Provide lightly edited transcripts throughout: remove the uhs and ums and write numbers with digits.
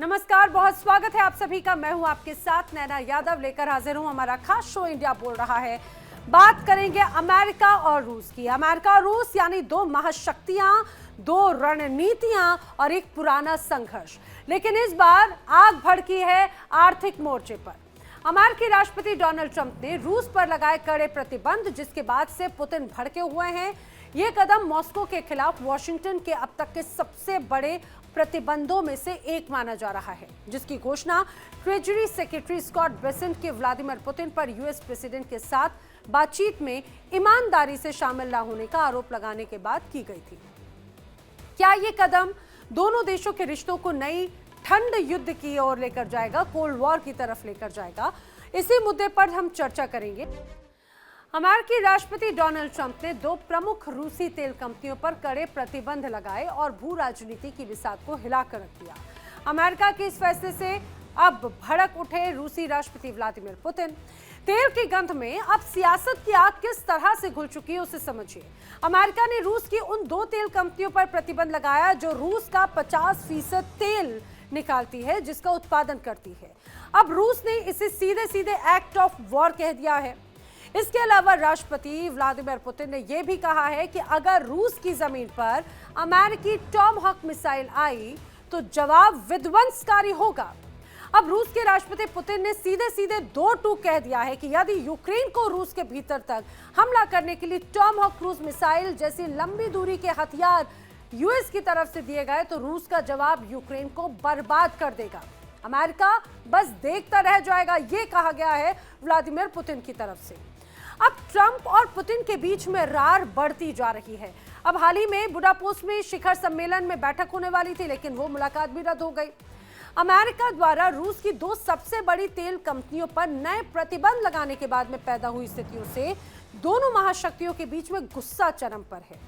नमस्कार, बहुत स्वागत है आप सभी का। मैं हूं आपके साथ नैना यादव, लेकर हाजिर हूं हमारा खास शो इंडिया बोल रहा है। बात करेंगे अमेरिका और रूस की। अमेरिका और रूस यानी दो महाशक्तियां, दो रणनीतियां और एक पुराना संघर्ष। लेकिन इस बार आग भड़की है आर्थिक मोर्चे पर। अमेरिकी राष्ट्रपति डोनाल्ड ट्रंप ने रूस पर लगाए कड़े प्रतिबंध, जिसके बाद से पुतिन भड़के हुए हैं। ये कदम मॉस्को के खिलाफ वॉशिंगटन के अब तक के सबसे बड़े प्रतिबंधों में से एक माना जा रहा है, जिसकी घोषणा ट्रेजरी सेक्रेटरी स्कॉट बेसेंट के व्लादिमीर पुतिन पर यूएस प्रेसिडेंट के साथ बातचीत में ईमानदारी से शामिल न होने का आरोप लगाने के बाद की गई थी। क्या ये कदम दोनों देशों के रिश्तों को नई ठंड युद्ध की ओर लेकर जाएगा, कोल्ड वॉर की तरफ लेकर जाएगा? इसी मुद्दे पर हम चर्चा करेंगे। अमेरिकी राष्ट्रपति डोनाल्ड ट्रंप ने दो प्रमुख रूसी तेल कंपनियों पर कड़े प्रतिबंध लगाए और भू राजनीति की बिसात को हिलाकर रख दिया। अमेरिका के इस फैसले से अब भड़क उठे रूसी राष्ट्रपति व्लादिमीर पुतिन। तेल की गंध में अब सियासत की आग किस तरह से घुल चुकी है, उसे समझिए। अमेरिका ने रूस की उन दो तेल कंपनियों पर प्रतिबंध लगाया जो रूस का 50% तेल निकालती है, जिसका उत्पादन करती है। अब रूस ने इसे सीधे सीधे एक्ट ऑफ वॉर कह दिया है। इसके अलावा राष्ट्रपति व्लादिमीर पुतिन ने यह भी कहा है कि अगर रूस की जमीन पर अमेरिकी टॉमहॉक मिसाइल आई तो जवाब विध्वंसकारी होगा। अब रूस के राष्ट्रपति पुतिन ने सीधे सीधे दो टूक कह दिया है कि यदि यूक्रेन को रूस के भीतर तक हमला करने के लिए टॉमहॉक क्रूज मिसाइल जैसी लंबी दूरी के हथियार यूएस की तरफ से दिए गए तो रूस का जवाब यूक्रेन को बर्बाद कर देगा। अमेरिका बस देखता रह जाएगा, ये कहा गया है व्लादिमीर पुतिन की तरफ से। अब ट्रंप और पुतिन के बीच में रार बढ़ती जा रही है। अब हाल ही में बुडापेस्ट में शिखर सम्मेलन में बैठक होने वाली थी, लेकिन वो मुलाकात भी रद्द हो गई। अमेरिका द्वारा रूस की दो सबसे बड़ी तेल कंपनियों पर नए प्रतिबंध लगाने के बाद में पैदा हुई स्थितियों से दोनों महाशक्तियों के बीच में गुस्सा चरम पर है।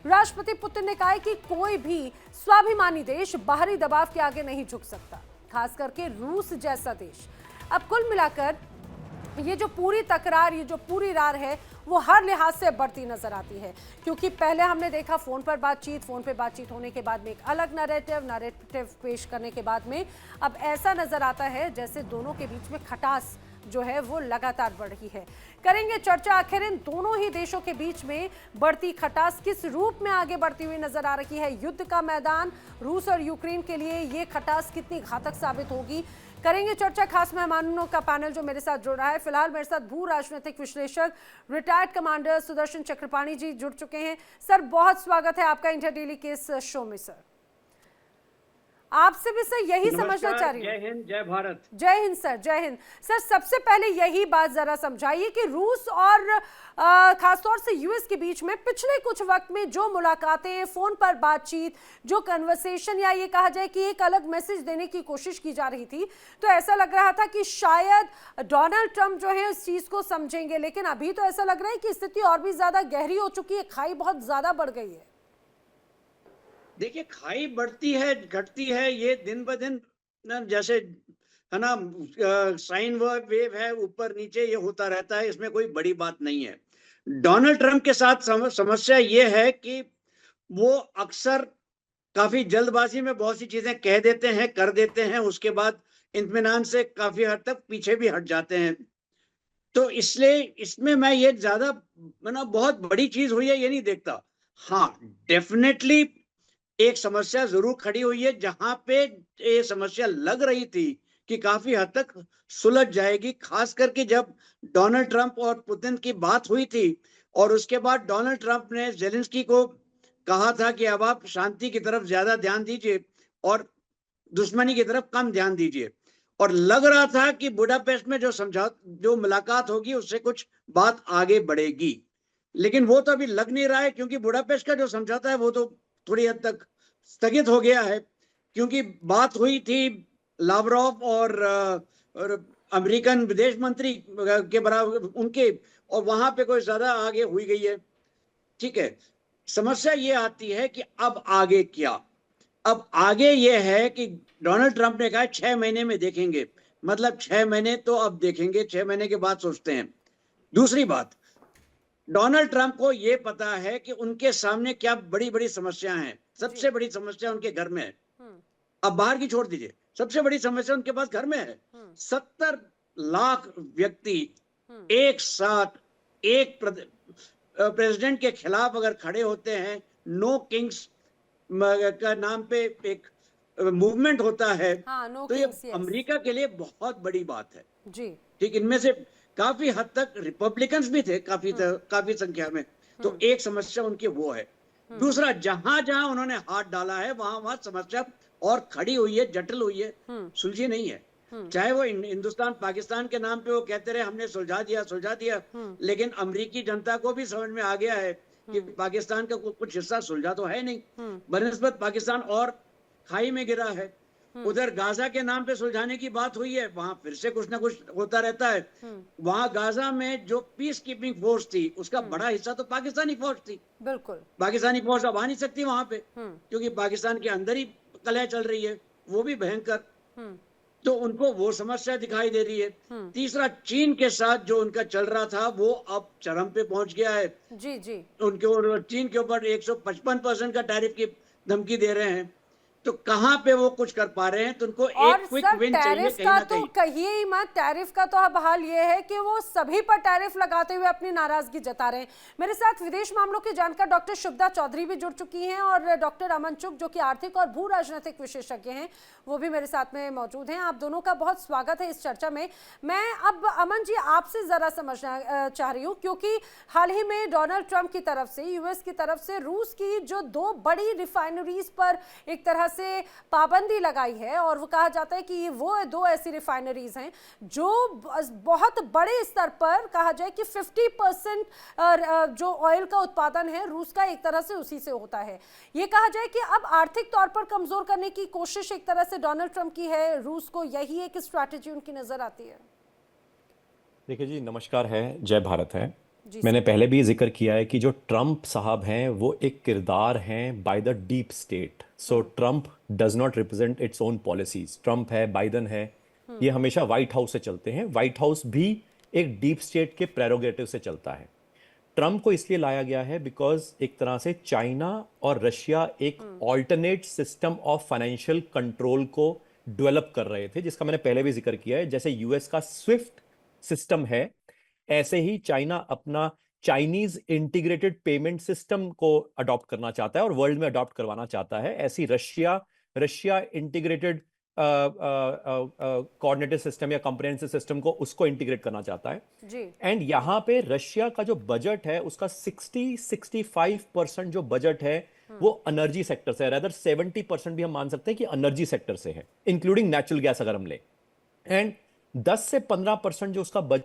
राष्ट्रपति पुतिन ने कहा है कि कोई भी स्वाभिमानी देश बाहरी दबाव के आगे नहीं झुक सकता, खास करके रूस जैसा देश। अब कुल मिलाकर ये जो पूरी तकरार, ये जो पूरी रार है, वो हर लिहाज से बढ़ती नजर आती है। क्योंकि पहले हमने देखा फोन पे बातचीत होने के बाद में एक अलग नैरेटिव पेश करने के बाद में अब ऐसा नजर आता है जैसे दोनों के बीच में खटास जो है वो लगातार बढ़ रही है। करेंगे चर्चा, आखिर इन दोनों ही देशों के बीच में बढ़ती खटास किस रूप में आगे बढ़ती हुई नजर आ रही है। युद्ध का मैदान रूस और यूक्रेन के लिए ये खटास कितनी घातक साबित होगी, करेंगे चर्चा। खास मेहमानों का पैनल जो मेरे साथ जुड़ रहा है। फिलहाल मेरे साथ भू राजनीतिक विश्लेषक रिटायर्ड कमांडर सुदर्शन चक्रपाणी जी जुड़ चुके हैं। सर, बहुत स्वागत है आपका इंडिया डेली के इस शो में। सर, आपसे भी सर यही समझना चाह रही हूँ। जय हिंद, जय भारत। जय हिंद सर, जय हिंद। सर, सबसे पहले यही बात जरा समझाइए कि रूस और खासतौर से यूएस के बीच में पिछले कुछ वक्त में जो मुलाकातें, फोन पर बातचीत, जो कन्वर्सेशन या ये कहा जाए कि एक अलग मैसेज देने की कोशिश की जा रही थी, तो ऐसा लग रहा था कि शायद डोनाल्ड ट्रंप जो है इस चीज को समझेंगे। लेकिन अभी तो ऐसा लग रहा है कि स्थिति और भी ज्यादा गहरी हो चुकी है, खाई बहुत ज्यादा बढ़ गई है। देखिए, खाई बढ़ती है घटती है, ये दिन ब दिन जैसे है ना, साइन वेव है, ऊपर नीचे ये होता रहता है, इसमें कोई बड़ी बात नहीं है। डोनाल्ड ट्रंप के साथ समस्या ये है कि वो अक्सर काफी जल्दबाजी में बहुत सी चीजें कह देते हैं, कर देते हैं, उसके बाद इत्मीनान से काफी हद तक पीछे भी हट जाते हैं। तो इसलिए इसमें मैं ये ज्यादा बहुत बड़ी चीज हुई है ये नहीं देखता। हाँ, डेफिनेटली एक समस्या जरूर खड़ी हुई है, जहां पे ये समस्या लग रही थी कि काफी हद तक सुलझ जाएगी, खास करके जब डोनाल्ड ट्रंप और पुतिन की बात हुई थी और उसके बाद डोनाल्ड ट्रंप ने जेलेंस्की को कहा था कि अब आप शांति की तरफ ज्यादा ध्यान दीजिए और दुश्मनी की तरफ कम ध्यान दीजिए। और लग रहा था कि बुडापेस्ट में जो मुलाकात होगी उससे कुछ बात आगे बढ़ेगी, लेकिन वो तो अभी लग नहीं रहा है, क्योंकि बुडापेस्ट का जो समझौता है वो तो थोड़ी हद तक स्थगित हो गया है। क्योंकि बात हुई थी लावरोव और अमेरिकन विदेश मंत्री के बराबर उनके, और वहां पे कोई ज्यादा आगे हुई गई है। ठीक है, समस्या ये आती है कि अब आगे क्या। अब आगे ये है कि डोनाल्ड ट्रंप ने कहा 6 महीने में देखेंगे, मतलब 6 महीने तो अब देखेंगे, 6 महीने के बाद सोचते हैं। दूसरी बात, डोनाल्ड ट्रंप को यह पता है कि उनके सामने क्या बड़ी बड़ी समस्याएं हैं। सबसे बड़ी समस्या उनके घर में है। अब बाहर की छोड़ दीजिए, सबसे बड़ी समस्या उनके पास घर में है। 70 लाख व्यक्ति एक साथ एक प्रेसिडेंट के खिलाफ अगर खड़े होते हैं, नो किंग्स का नाम पे एक मूवमेंट होता है, हाँ, नो तो ये किंग्स, यस। अमेरिका के लिए बहुत बड़ी बात है। जी। ठीक, इनमें से काफी हद तक रिपब्लिकन्स भी थे, काफी संख्या में, तो एक समस्या उनकी वो है। दूसरा, जहां जहां उन्होंने हाथ डाला है वहां वहां समस्या और खड़ी हुई है, जटिल हुई है, सुलझी नहीं है। चाहे वो हिंदुस्तान पाकिस्तान के नाम पे वो कहते रहे हमने सुलझा दिया, लेकिन अमेरिकी जनता को भी समझ में आ गया है कि पाकिस्तान का कुछ हिस्सा सुलझा तो है नहीं, बनिस्बत पाकिस्तान और खाई में गिरा है। उधर गाजा के नाम पे सुलझाने की बात हुई है, वहां फिर से कुछ ना कुछ होता रहता है। वहां गाजा में जो पीस कीपिंग फोर्स थी उसका बड़ा हिस्सा तो पाकिस्तानी फौज थी। बिल्कुल। पाकिस्तानी फौज अब आ नहीं सकती वहां पे, क्योंकि पाकिस्तान के अंदर ही कलह चल रही है, वो भी भयंकर। तो उनको वो समस्या दिखाई दे रही है। तीसरा, चीन के साथ जो उनका चल रहा था वो अब चरम पे पहुंच गया है। जी जी। उनके चीन के ऊपर 155% का टैरिफ की धमकी दे रहे हैं, तो कहां पे वो कुछ कर पा रहे हैं? तो उनको और एक क्विक सर, विन चाहिए टैरिफ कहीं का ना तो कहीं। कहिए ही मत। टैरिफ का तो अब हाल ये है कि वो सभी पर टैरिफ लगाते हुए अपनी नाराजगी जता रहे हैं। मेरे साथ विदेश मामलों की जानकार डॉक्टर शुभदा चौधरी भी जुड़ चुकी हैं और डॉक्टर अमन चुग जो कि आर्थिक और भू राजनीतिक विशेषज्ञ हैं, वो भी मेरे साथ में मौजूद हैं। आप दोनों का बहुत स्वागत है इस चर्चा में। मैं अब अमन जी आपसे जरा समझना चाह रही हूँ, क्योंकि हाल ही में डोनाल्ड ट्रंप की तरफ से, यूएस की तरफ से रूस की जो 2 बड़ी रिफाइनरीज पर एक तरह से पाबंदी लगाई है, और वो कहा जाता है कि वो 2 ऐसी रिफाइनरीज हैं जो बहुत बड़े स्तर पर कहा जाए कि 50% जो ऑयल का उत्पादन है रूस का एक तरह से उसी से होता है। ये कहा जाए कि अब आर्थिक तौर पर कमजोर करने की कोशिश एक तरह से डोनाल्ड ट्रंप की है रूस को, यही एक स्ट्रैटेजी उनकी नजर आती है। देखिए जी, नमस्कार है, जय भारत है। मैंने पहले भी जिक्र किया है कि जो ट्रंप साहब हैं वो एक किरदार हैं by the deep state. So Trump does not represent its own policies. Trump है, बाइडन है, ये हमेशा व्हाइट हाउस से चलते हैं। व्हाइट हाउस भी एक डीप स्टेट के प्रेरोगेटिव से चलता है। ट्रंप को इसलिए लाया गया है बिकॉज एक तरह से चाइना और रशिया एक alternate system of financial control को डेवलप कर रहे थे, जिसका मैंने पहले भी जिक्र किया है। जैसे यूएस का स्विफ्ट सिस्टम है, ऐसे ही चाइना अपना चाइनीज इंटीग्रेटेड पेमेंट सिस्टम को अडॉप्ट करना चाहता है और वर्ल्ड में अडॉप्ट करवाना चाहता है। ऐसी रशिया इंटीग्रेटेड कोऑर्डिनेटेड सिस्टम या कंप्रेहेंसिव सिस्टम को उसको इंटीग्रेट करना चाहता है जी। एंड यहां पे रशिया का जो बजट है उसका 65% जो बजट है वो एनर्जी सेक्टर से है। रादर 70% भी हम मान सकते हैं कि एनर्जी सेक्टर से है, इंक्लूडिंग नेचुरल गैस अगर हम ले। एंड 10 से 15% जो उसका बजट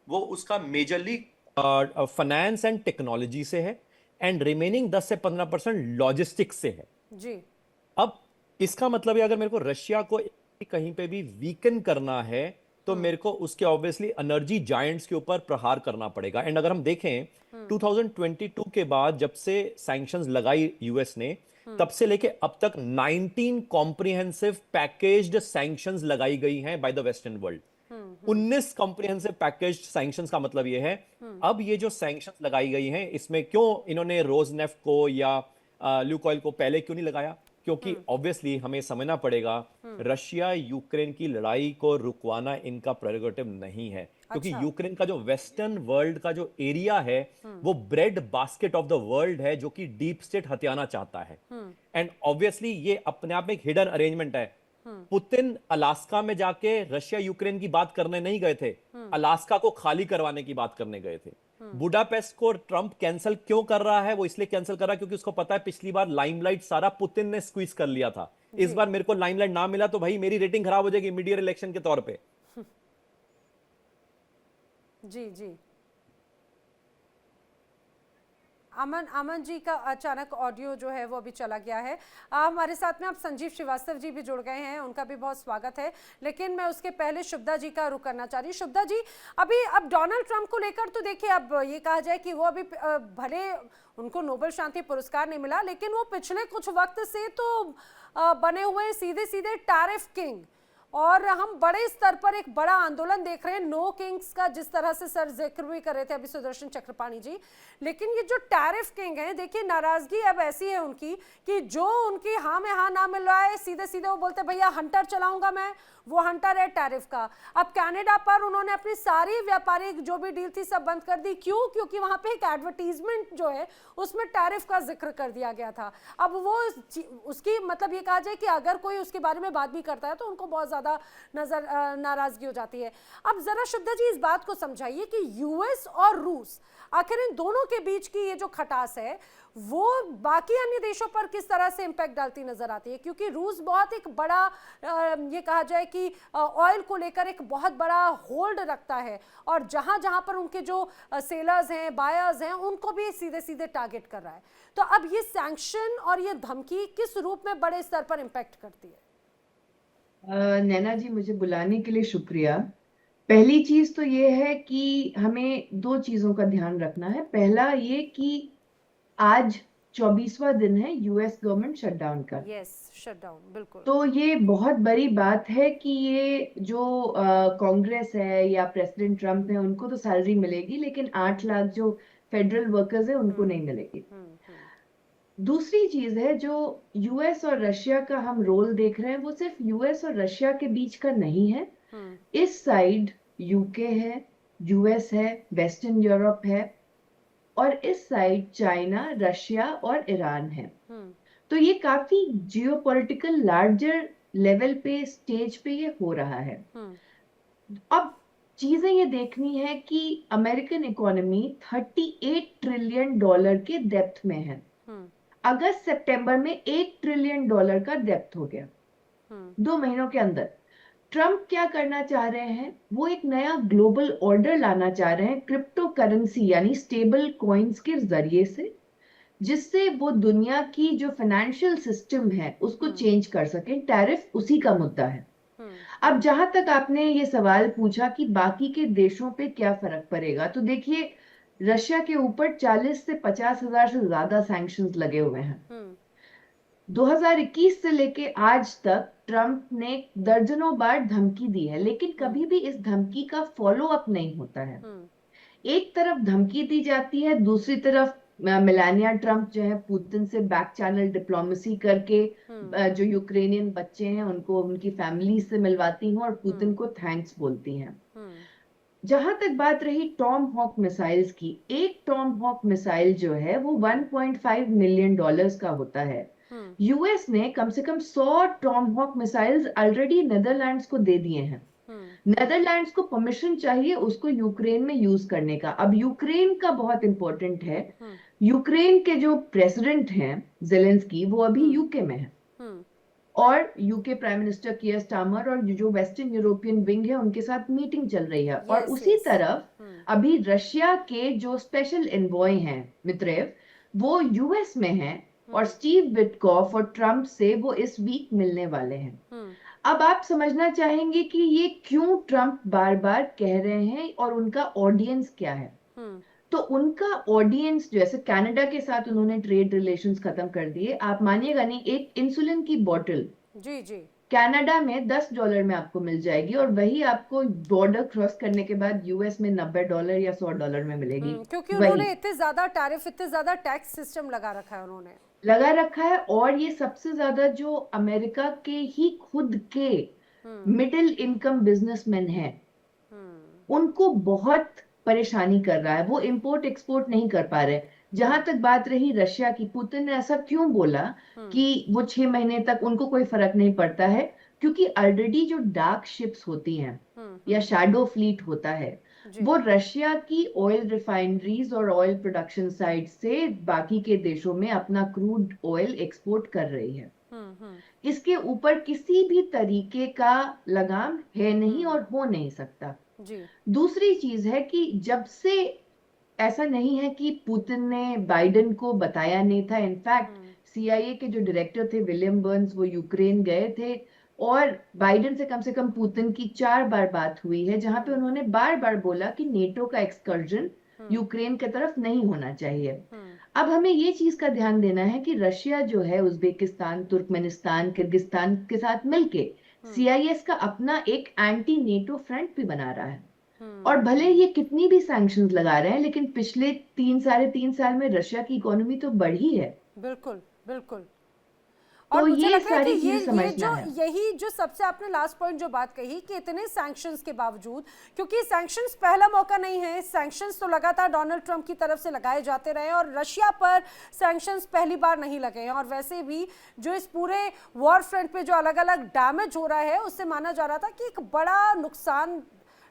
वो उसका मेजरली फाइनेंस एंड टेक्नोलॉजी से है, एंड रिमेनिंग 10 से 15% लॉजिस्टिक्स से है जी। अब इसका मतलब है अगर मेरे को रशिया को कहीं पे भी वीकन करना है तो मेरे को उसके ऑब्वियसली एनर्जी जायंट्स के ऊपर प्रहार करना पड़ेगा। एंड अगर हम देखें 2022 के बाद जब से सैंक्शंस लगाई यूएस ने, तब से लेके अब तक 19 कॉम्प्रिहेंसिव पैकेज्ड सैंक्शंस लगाई गई हैं by the western world. 19 comprehensive packaged sanctions का मतलब यह है अब ये जो सैंक्शंस लगाई गई हैं इसमें क्यों इन्होंने रोजनेफ्ट को या ल्यूकॉइल को पहले क्यों नहीं लगाया? क्योंकि ऑब्वियसली हमें समझना पड़ेगा रशिया यूक्रेन की लड़ाई को रुकवाना इनका प्रेरोगेटिव नहीं है, क्योंकि यूक्रेन का जो वेस्टर्न वर्ल्ड का जो एरिया है वो bread basket of the world है जो कि डीप स्टेट हथियाना चाहता है। एंड ऑब्वियसली ये अपने आप में एक हिडन अरेंजमेंट है। पुतिन अलास्का में जाके रशिया यूक्रेन की बात करने नहीं गए थे, अलास्का को खाली करवाने की बात करने गए थे। बुडापेस्ट को ट्रंप कैंसिल क्यों कर रहा है? वो इसलिए कैंसिल कर रहा है क्योंकि उसको पता है पिछली बार लाइमलाइट सारा पुतिन ने स्क्वीज कर लिया था। इस बार मेरे को लाइमलाइट ना मिला तो भाई मेरी रेटिंग खराब हो जाएगी मिड ईयर इलेक्शन के तौर पे। जी जी। अमन जी का अचानक ऑडियो जो है वो अभी चला गया है। हमारे साथ में अब संजीव श्रीवास्तव जी भी जुड़ गए हैं, उनका भी बहुत स्वागत है। लेकिन मैं उसके पहले शुभदा जी का रुख करना चाह रही हूँ। शुभदा जी, अब डोनाल्ड ट्रंप को लेकर तो देखिए, अब ये कहा जाए कि वो अभी भले उनको नोबेल शांति पुरस्कार नहीं मिला, लेकिन वो पिछले कुछ वक्त से तो बने हुए सीधे सीधे टैरिफ किंग, और हम बड़े स्तर पर एक बड़ा आंदोलन देख रहे हैं, नो किंग्स का, जिस तरह से सर जिक्र भी कर रहे थे अभी सुदर्शन चक्रपाणी जी। लेकिन ये जो टैरिफ किंग हैं, देखिए नाराजगी अब ऐसी है उनकी कि जो उनकी हाँ में हाँ ना मिल रहा है, सीधे सीधे वो बोलते भैया हंटर चलाऊंगा मैं, वो हंटर है टैरिफ का। अब कनाडा पर उन्होंने अपनी सारी व्यापारिक जो भी डील थी सब बंद कर दी। क्यों? क्योंकि वहां पे एक एडवर्टीजमेंट जो है उसमें टैरिफ का जिक्र कर दिया गया था। अब वो उसकी मतलब ये कहा जाए कि अगर कोई उसके बारे में बात भी करता है तो उनको बहुत ज्यादा नाराजगी हो जाती है। अब जरा शुद्धा जी इस बात को समझाइए कि यूएस और रूस, आखिर इन दोनों के बीच की ये जो खटास है वो बाकी अन्य देशों पर किस तरह से इंपैक्ट डालती नजर आती है? क्योंकि रूस बहुत एक बड़ा ये कहा जाए कि ऑयल को लेकर एक बहुत बड़ा होल्ड रखता है, और जहां जहां पर उनके जो सेलर्स हैं, बायर्स हैं, उनको भी सीधे सीधे टारगेट कर रहा है। तो अब ये सैंक्शन और ये धमकी किस रूप में बड़े स्तर पर इंपैक्ट करती है? नैना जी, मुझे बुलाने के लिए शुक्रिया। पहली चीज तो ये है कि हमें दो चीजों का ध्यान रखना है। पहला ये कि आज 24वां दिन है यूएस गवर्नमेंट शटडाउन का। यस, शटडाउन, बिल्कुल। तो ये बहुत बड़ी बात है कि ये जो कांग्रेस है या प्रेसिडेंट ट्रम्प है उनको तो सैलरी मिलेगी, लेकिन 8 लाख जो फेडरल वर्कर्स है उनको नहीं मिलेगी। दूसरी चीज है, जो यूएस और रशिया का हम रोल देख रहे हैं वो सिर्फ यूएस और रशिया के बीच का नहीं है। इस साइड यूके है, यूएस है, वेस्टर्न यूरोप है, और इस साइड चाइना, रशिया और ईरान है। तो ये काफी जियोपॉलिटिकल लार्जर लेवल पे, स्टेज पे ये हो रहा है। अब चीजें ये देखनी है कि अमेरिकन इकोनॉमी 38 ट्रिलियन डॉलर के डेप्थ में है। अगस्त सितंबर में $1 ट्रिलियन का डेप्थ हो गया 2 महीनों के अंदर। ट्रम्प क्या करना चाह रहे हैं? वो एक नया ग्लोबल ऑर्डर लाना चाह रहे हैं क्रिप्टो करेंसी यानी स्टेबल कॉइन्स के जरिए से, जिससे वो दुनिया की जो फाइनेंशियल सिस्टम है उसको चेंज कर सके। टैरिफ उसी का मुद्दा है। अब जहां तक आपने ये सवाल पूछा कि बाकी के देशों पे क्या फर्क पड़ेगा, तो देखिए रशिया के ऊपर 40 से 50 हजार से ज्यादा सैंक्शंस लगे हुए हैं। 2021 से लेके आज तक ट्रम्प ने दर्जनों बार धमकी दी है, लेकिन कभी भी इस धमकी का फॉलो अप नहीं होता है। एक तरफ धमकी दी जाती है, दूसरी तरफ मेलानिया ट्रम्प जो है पुतिन से बैक चैनल डिप्लोमेसी करके जो यूक्रेनियन बच्चे हैं उनको उनकी फैमिली से मिलवाती हैं और पुतिन को थैंक्स बोलती हैं। जहां तक बात रही टॉम हॉक मिसाइल्स की, एक टॉम हॉक मिसाइल जो है वो $1.5 मिलियन का होता है। यूएस ने कम से कम 100 Tomahawk missiles already Netherlands को दे दिए हैं। नेदरलैंड्स को परमिशन चाहिए उसको यूक्रेन में यूज करने का। अब यूक्रेन का बहुत इंपॉर्टेंट है, यूक्रेन के जो प्रेसिडेंट हैं जेलेंस्की वो अभी यूके में है, और यूके प्राइम मिनिस्टर कियर स्टारमर और जो वेस्टर्न यूरोपियन विंग है उनके साथ मीटिंग चल रही है। और उसी तरफ अभी रशिया के जो स्पेशल एनवॉय हैं मित्रेव, वो यूएस में हैं, और स्टीव विटकॉफ और ट्रम्प से वो इस वीक मिलने वाले हैं। अब आप समझना चाहेंगे कि ये क्यों ट्रम्प बार बार कह रहे हैं और उनका ऑडियंस क्या है। तो उनका ऑडियंस, जैसे कनाडा के साथ उन्होंने ट्रेड रिलेशंस खत्म कर दिए, आप मानिएगा नहीं, एक इंसुलिन की बोतल जी जी कनाडा में $10 में आपको मिल जाएगी, और वही आपको बॉर्डर क्रॉस करने के बाद यूएस में $90 या $100 में मिलेगी। क्योंकि उन्होंने इतने ज्यादा टैरिफ, इतने ज्यादा टैक्स सिस्टम लगा रखा है, उन्होंने लगा रखा है। और ये सबसे ज्यादा जो अमेरिका के ही खुद के मिडिल इनकम बिजनेसमैन हैं उनको बहुत परेशानी कर रहा है। वो इंपोर्ट एक्सपोर्ट नहीं कर पा रहे। जहां तक बात रही रशिया की, पुतिन ने ऐसा क्यों बोला कि वो 6 महीने तक उनको कोई फर्क नहीं पड़ता है? क्योंकि ऑलरेडी जो डार्क शिप्स होती हैं या शैडो फ्लीट होता है, वो रशिया की ऑयल रिफाइनरीज और ऑयल प्रोडक्शन साइट से बाकी के देशों में अपना क्रूड ऑयल एक्सपोर्ट कर रही है। इसके ऊपर किसी भी तरीके का लगाम है नहीं और हो नहीं सकता। दूसरी चीज है कि जब से ऐसा नहीं है कि पुतिन ने बाइडेन को बताया नहीं था। इनफैक्ट CIA के जो डायरेक्टर थे विलियम बर्न्स, वो यूक्रेन गए थे और बाइडेन से कम पुतिन की 4 बार बात हुई है, जहां पे उन्होंने बार बार बोला कि नेटो का एक्सकर्जन यूक्रेन की तरफ नहीं होना चाहिए। अब हमें ये चीज का ध्यान देना है कि रशिया जो है उज्बेकिस्तान, तुर्कमेनिस्तान, किर्गिस्तान के साथ मिलके सीआईएस का अपना एक एंटी नेटो फ्रंट भी बना रहा है। और भले ये कितनी भी सैंक्शंस लगा रहे हैं, लेकिन पिछले 3 साढ़े 3 साल में रशिया की इकोनॉमी तो बढ़ी है। बिल्कुल बिल्कुल। तो और मुझे ये लगता है कि सारी चीजें समझना है। यही जो सबसे आपने लास्ट पॉइंट जो बात कही कि इतने सैंक्शंस के बावजूद, क्योंकि सैंक्शंस पहला मौका नहीं है, सैंक्शंस तो लगातार डोनाल्ड ट्रंप की तरफ से लगाए जाते रहे और रशिया पर सैंक्शंस पहली बार नहीं लगे हैं। और वैसे भी जो इस पूरे वॉर फ्रंट पे जो अलग अलग डैमेज हो रहा है, उससे माना जा रहा था कि एक बड़ा नुकसान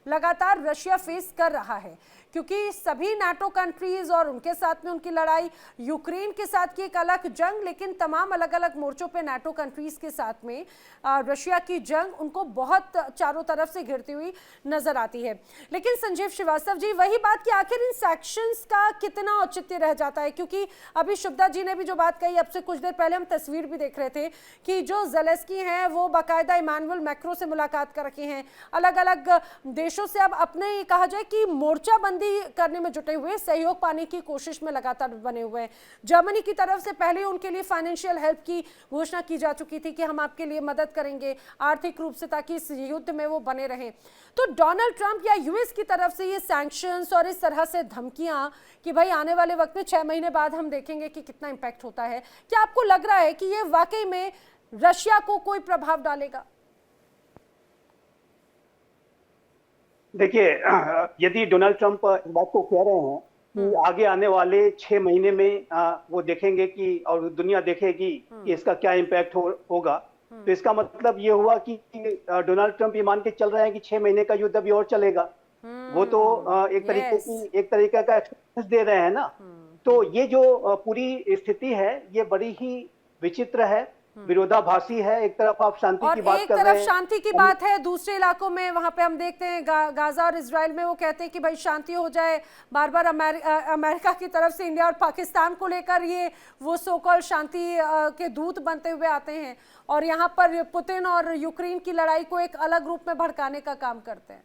लगातार रशिया फेस कर रहा है, क्योंकि सभी नाटो कंट्रीज और उनके साथ में उनकी लड़ाई, यूक्रेन के साथ की एक अलग जंग, लेकिन तमाम अलग अलग मोर्चों पे नाटो कंट्रीज के साथ में रशिया की जंग उनको बहुत चारों तरफ से घिरती हुई नजर आती है। लेकिन संजीव श्रीवास्तव जी, वही बात कि आखिर इन सैंक्शंस का कितना औचित्य रह जाता है, क्योंकि अभी शुभदा जी ने भी जो बात कही, अब से कुछ देर पहले हम तस्वीर भी देख रहे थे कि जो ज़ेलेंस्की हैं वो बाकायदा इमानुएल मैक्रों से मुलाकात कर रखे हैं, अलग अलग देशों से अब अपने कहा जाए कि मोर्चाबंदी करने में जुटे हुए, सहयोग पाने की कोशिश में लगातार बने हुए हैं। जर्मनी की तरफ से पहले उनके लिए फाइनेंशियल हेल्प की घोषणा की जा चुकी थी कि हम आपके लिए मदद करेंगे आर्थिक रूप से, ताकि इस युद्ध में वो बने रहें। तो डोनाल्ड ट्रंप या यूएस की तरफ से ये सैंक्शंस और इस तरह से धमकियां कि भाई आने वाले वक्त में 6 महीने बाद हम देखेंगे कि कितना इंपैक्ट होता है, क्या आपको लग रहा है कि ये वाकई में रशिया को कोई प्रभाव डालेगा? देखिए, यदि डोनाल्ड ट्रंप इस बात को कह रहे हैं कि आगे आने वाले 6 महीने में वो देखेंगे कि, और दुनिया देखेगी कि इसका क्या इम्पैक्ट होगा, तो इसका मतलब ये हुआ कि डोनाल्ड ट्रंप ये मान के चल रहे हैं कि 6 महीने का युद्ध अभी और चलेगा। वो तो एक तरीके का एक्सपीरियंस दे रहे हैं ना। तो ये जो पूरी स्थिति है, ये बड़ी ही विचित्र है, विरोधाभासी है। एक तरफ आप शांति की बात कर रहे हैं, एक तरफ शांति की बात है, दूसरे इलाकों में वहां पे हम देखते हैं गाजा और इजराइल में वो कहते हैं कि भाई शांति हो जाए। बार बार अमेरिका की तरफ से इंडिया और पाकिस्तान को लेकर ये वो सो कॉल्ड शांति के दूत बनते हुए आते हैं, और यहाँ पर पुतिन और यूक्रेन की लड़ाई को एक अलग रूप में भड़काने का काम करते हैं।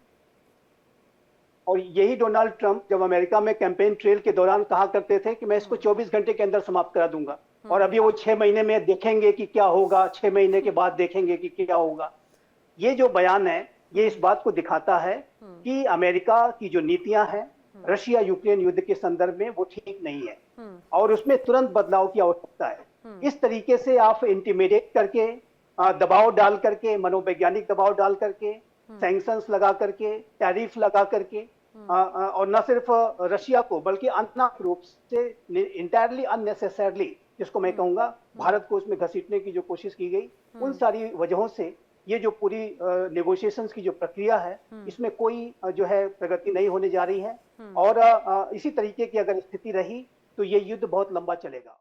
और यही डोनाल्ड ट्रंप जब अमेरिका में कैंपेन ट्रेल के दौरान कहा करते थे कि मैं इसको 24 घंटे के अंदर समाप्त करा दूंगा, और अभी वो 6 महीने में देखेंगे कि क्या होगा, 6 महीने के बाद देखेंगे कि क्या होगा। ये जो बयान है, ये इस बात को दिखाता है कि अमेरिका की जो नीतियां हैं रशिया यूक्रेन युद्ध के संदर्भ में वो ठीक नहीं है, और उसमें तुरंत बदलाव की आवश्यकता है। इस तरीके से आप इंटिमिडेट करके, दबाव डाल करके, मनोवैज्ञानिक दबाव डाल करके, सैंक्शंस लगा करके, टैरिफ लगा करके, और न सिर्फ रशिया को बल्कि अनाप रूप से इंटायरली अननेसेसरली, जिसको मैं कहूंगा भारत को उसमें घसीटने की जो कोशिश की गई, उन सारी वजहों से ये जो पूरी नेगोशिएशंस की जो प्रक्रिया है, इसमें कोई जो है प्रगति नहीं होने जा रही है। और इसी तरीके की अगर स्थिति रही तो ये युद्ध बहुत लंबा चलेगा।